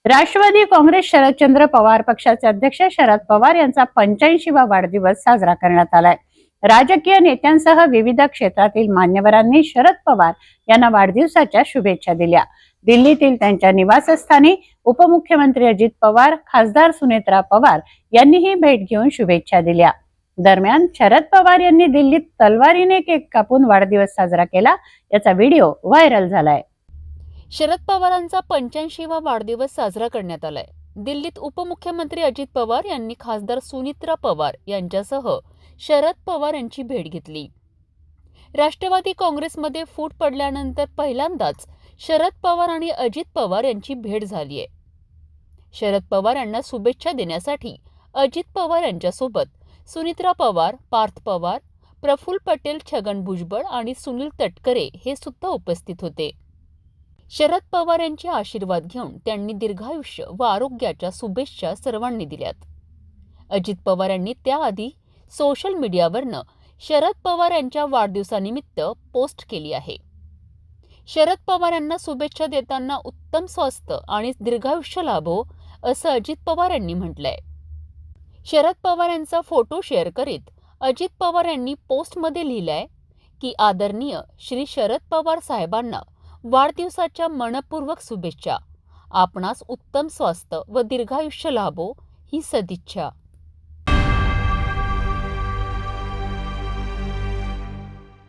राष्ट्रवादी काँग्रेस शरदचंद्र पवार पक्षाचे अध्यक्ष शरद पवार यांचा 85वा वाढदिवस साजरा करण्यात आलाय। राजकीय नेत्यांसह विविध क्षेत्रातील मान्यवरांनी शरद पवार यांना वाढदिवसाच्या शुभेच्छा दिल्या। दिल्लीतील त्यांच्या निवासस्थानी उपमुख्यमंत्री अजित पवार, खासदार सुनेत्रा पवार यांनीही भेट घेऊन शुभेच्छा दिल्या। दरम्यान शरद पवार यांनी दिल्लीत तलवारीने केक कापून वाढदिवस साजरा केला, याचा व्हिडिओ व्हायरल झालाय। शरद पवारांचा 85वा वाढदिवस साजरा करण्यात आलाय। दिल्लीत उपमुख्यमंत्री अजित पवार यांनी खासदार सुनेत्रा पवार यांच्यासह शरद पवार यांची भेट घेतली। राष्ट्रवादी काँग्रेसमध्ये फूट पडल्यानंतर पहिल्यांदाच शरद पवार आणि अजित पवार यांची भेट झाली आहे। शरद पवार यांना शुभेच्छा देण्यासाठी अजित पवार यांच्यासोबत सुनेत्रा पवार, पार्थ पवार, प्रफुल्ल पटेल, छगन भुजबळ आणि सुनील तटकरे हे सुद्धा उपस्थित होते। शरद पवार यांचे आशीर्वाद घेऊन त्यांनी दीर्घायुष्य व आरोग्याच्या शुभेच्छा सर्वांनी दिल्यात। अजित पवार यांनी त्याआधी सोशल मीडियावरनं शरद पवार यांच्या वाढदिवसानिमित्त पोस्ट केली आहे। शरद पवार यांना शुभेच्छा देताना उत्तम स्वास्थ्य आणि दीर्घायुष्य लाभो असं अजित पवार यांनी म्हटलंय। शरद पवार यांचा फोटो शेअर करीत अजित पवार यांनी पोस्टमध्ये लिहिलंय की आदरणीय श्री शरद पवार साहेबांना वाढदिवसाच्या मनपूर्वक शुभेच्छा। आपणास उत्तम स्वास्थ्य व दीर्घायुष्य लाभो ही सदिच्छा।